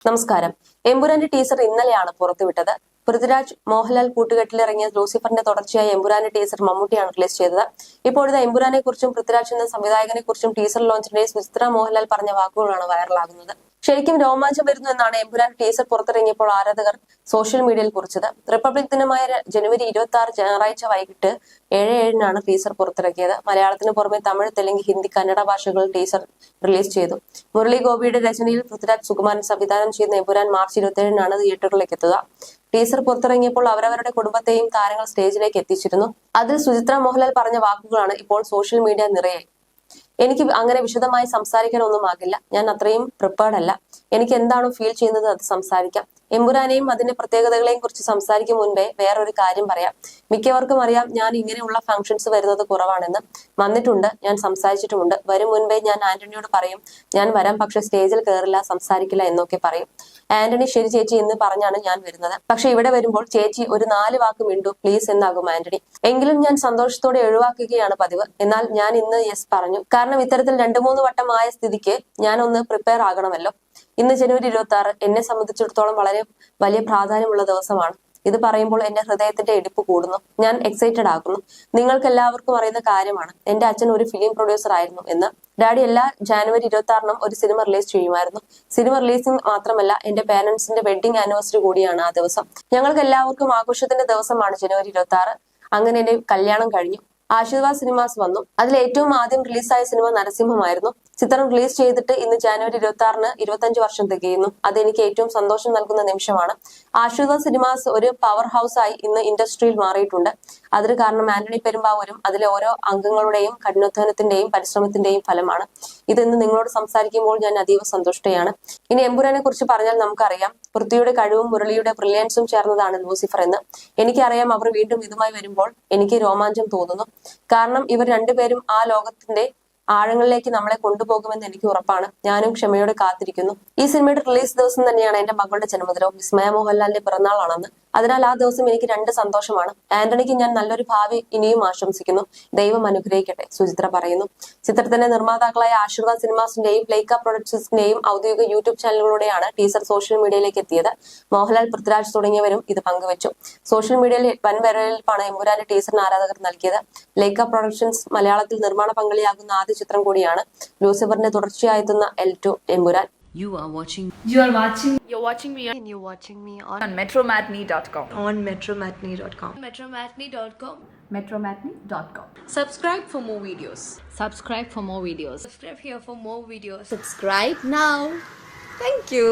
നമസ്കാരം. എമ്പുരാന്റെ ടീസർ ഇന്നലെയാണ് പുറത്തുവിട്ടത്. പൃഥ്വിരാജ് മോഹൻലാൽ കൂട്ടുകെട്ടിലിറങ്ങിയ ലൂസിഫറിന്റെ തുടർച്ചയായി എമ്പുരാന്റെ ടീസർ മമ്മൂട്ടിയാണ് റിലീസ് ചെയ്തത്. ഇപ്പോഴത്തെ എമ്പുരാനെ കുറിച്ചും പൃഥ്വിരാജ് എന്ന സംവിധായകനെ കുറിച്ചും ടീസർ ലോഞ്ചിനിടെ സുചിത്ര മോഹൻലാൽ പറഞ്ഞ വാക്കുകളാണ് വൈറലാകുന്നത്. ശരിക്കും രോമാഞ്ചം വരുന്നു എന്നാണ് എമ്പുരാൻ ടീസർ പുറത്തിറങ്ങിയപ്പോൾ ആരാധകർ സോഷ്യൽ മീഡിയയിൽ കുറിച്ചത്. റിപ്പബ്ലിക് ദിനമായ ജനുവരി 26 ഞായറാഴ്ച വൈകിട്ട് 7:07-നാണ് ടീസർ പുറത്തിറക്കിയത്. മലയാളത്തിന് പുറമെ തമിഴ്, തെലുങ്ക്, ഹിന്ദി, കന്നഡ ഭാഷകളിൽ ടീസർ റിലീസ് ചെയ്തു. മുരളി ഗോപിയുടെ രചനയിൽ പൃഥ്വിരാജ് സുകുമാരൻ സംവിധാനം ചെയ്യുന്ന എമ്പുരാൻ മാർച്ച് 27-നാണ് തിയേറ്ററുകളിലേക്ക് എത്തുക. ടീസർ പുറത്തിറങ്ങിയപ്പോൾ അവരവരുടെ കുടുംബത്തെയും താരങ്ങൾ സ്റ്റേജിലേക്ക് എത്തിച്ചിരുന്നു. അതിൽ സുചിത്ര മോഹൻലാൽ പറഞ്ഞ വാക്കുകളാണ് ഇപ്പോൾ സോഷ്യൽ മീഡിയ നിറയെ. എനിക്ക് അങ്ങനെ വിശദമായി സംസാരിക്കാനൊന്നുമാകില്ല. ഞാൻ അത്രയും പ്രിപ്പയർഡ് അല്ല. എനിക്ക് എന്താണോ ഫീൽ ചെയ്യുന്നത് അത് സംസാരിക്കാം. എമ്പുരാനെയും അതിന്റെ പ്രത്യേകതകളെയും കുറിച്ച് സംസാരിക്കും മുൻപേ വേറൊരു കാര്യം പറയാം. മിക്കവർക്കും അറിയാം ഞാൻ ഇങ്ങനെയുള്ള ഫംഗ്ഷൻസ് വരുന്നത് കുറവാണെന്ന്. വന്നിട്ടുണ്ട്, ഞാൻ സംസാരിച്ചിട്ടുമുണ്ട്. വരും മുൻപേ ഞാൻ ആന്റണിയോട് പറയും ഞാൻ വരാം, പക്ഷെ സ്റ്റേജിൽ കയറില്ല, സംസാരിക്കില്ല എന്നൊക്കെ പറയും. ആന്റണി ശരി ചേച്ചി എന്ന് പറഞ്ഞാണ് ഞാൻ വരുന്നത്. പക്ഷെ ഇവിടെ വരുമ്പോൾ ചേച്ചി ഒരു 4 വാക്ക് മിണ്ടു പ്ലീസ് എന്നാകും ആന്റണി. എങ്കിലും ഞാൻ സന്തോഷത്തോടെ ഒഴിവാക്കുകയാണ് പതിവ്. എന്നാൽ ഞാൻ ഇന്ന് യെസ് പറഞ്ഞു. കാരണം ഇത്തരത്തിൽ 2-3 വട്ടം ആയ സ്ഥിതിക്ക് ഞാൻ ഒന്ന് പ്രിപ്പയർ ആകണമല്ലോ. ഇന്ന് ജനുവരി 26 എന്നെ സംബന്ധിച്ചിടത്തോളം വളരെ വലിയ പ്രാധാന്യമുള്ള ദിവസമാണ്. ഇത് പറയുമ്പോൾ എന്റെ ഹൃദയത്തിന്റെ ഇടിപ്പ് കൂടുന്നു. ഞാൻ എക്സൈറ്റഡ് ആകുന്നു. നിങ്ങൾക്ക് എല്ലാവർക്കും അറിയുന്ന കാര്യമാണ്, എന്റെ അച്ഛൻ ഒരു ഫിലിം പ്രൊഡ്യൂസർ ആയിരുന്നു എന്ന്. ഡാഡി എല്ലാ ജനുവരി 26-നും ഒരു സിനിമ റിലീസ് ചെയ്യുമായിരുന്നു. സിനിമ റിലീസിംഗ് മാത്രമല്ല, എന്റെ പേരന്റ്സിന്റെ വെഡിങ് ആനിവേഴ്സറി കൂടിയാണ് ആ ദിവസം. ഞങ്ങൾക്ക് എല്ലാവർക്കും ആഘോഷത്തിന്റെ ദിവസമാണ് ജനുവരി 26. അങ്ങനെ എന്റെ കല്യാണം കഴിഞ്ഞു. ആശീർവാദ് സിനിമാസ് വന്നു. അതിൽ ഏറ്റവും ആദ്യം റിലീസായ സിനിമ നരസിംഹമായിരുന്നു. ചിത്രം റിലീസ് ചെയ്തിട്ട് ഇന്ന് ജനുവരി 26-ന് 25 വർഷം തികയുന്നു. അതെനിക്ക് ഏറ്റവും സന്തോഷം നൽകുന്ന നിമിഷമാണ്. ആശീർവാദ് സിനിമാസ് ഒരു പവർ ഹൗസ് ആയി ഇന്ന് ഇൻഡസ്ട്രിയിൽ മാറിയിട്ടുണ്ട്. അതിന് കാരണം ആന്റണി പെരുമ്പാവൂരും അതിലെ ഓരോ അംഗങ്ങളുടെയും കഠിനാധ്വാനത്തിന്റെയും പരിശ്രമത്തിന്റെയും ഫലമാണ്. ഇതെന്ന് നിങ്ങളോട് സംസാരിക്കുമ്പോൾ ഞാൻ അതീവ സന്തുഷ്ടയാണ്. ഇനി എമ്പുരാനെ കുറിച്ച് പറഞ്ഞാൽ നമുക്കറിയാം, പൃഥ്വിയുടെ കഴിവും മുരളിയുടെ ബ്രില്യൻസും ചേർന്നതാണ് ലൂസിഫർ എന്ന്. എനിക്കറിയാം അവർ വീണ്ടും ഇതുമായി വരുമ്പോൾ എനിക്ക് രോമാഞ്ചം തോന്നുന്നു. കാരണം ഇവർ രണ്ടുപേരും ആ ലോകത്തിന്റെ ആഴങ്ങളിലേക്ക് നമ്മളെ കൊണ്ടുപോകുമെന്ന് എനിക്ക് ഉറപ്പാണ്. ഞാനും ക്ഷമയോടെ കാത്തിരിക്കുന്നു. ഈ സിനിമയുടെ റിലീസ് ദിവസം തന്നെയാണ് എന്റെ മകളുടെ ജന്മദിനവും. വിസ്മയ മോഹൻലാലിന്റെ പിറന്നാളാണെന്ന്. അതിനാൽ ആ ദിവസം എനിക്ക് 2 സന്തോഷമാണ്. ആന്റണിക്ക് ഞാൻ നല്ലൊരു ഭാവി ഇനിയും ആശംസിക്കുന്നു. ദൈവം അനുഗ്രഹിക്കട്ടെ, സുചിത്ര പറയുന്നു. ചിത്രത്തിന്റെ നിർമ്മാതാക്കളായ ആശീർവാദ് സിനിമാസിന്റെയും ലൈക്ക പ്രൊഡക്ഷൻസിന്റെയും ഔദ്യോഗിക യൂട്യൂബ് ചാനലുകളിലൂടെയാണ് ടീസർ സോഷ്യൽ മീഡിയയിലേക്ക് എത്തിയത്. മോഹൻലാൽ, പൃഥ്വിരാജ് തുടങ്ങിയവരും ഇത് പങ്കുവച്ചു. സോഷ്യൽ മീഡിയയിൽ വൻ വരവേൽപ്പാണ് എമ്പുരാന്റെ ടീസറിന് ആരാധകർ നൽകിയത്. ലൈക്ക പ്രൊഡക്ഷൻസ് മലയാളത്തിൽ നിർമ്മാണ പങ്കാളിയാകുന്ന ആദ്യ ചിത്രം കൂടിയാണ്. ലൂസിഫറിന്റെ തുടർച്ചയായെത്തുന്ന L2 Empuraan. You're watching me on metromatney.com. metromatney.com. Subscribe for more videos. Subscribe for more videos. Subscribe here for more videos. Subscribe now. Thank you.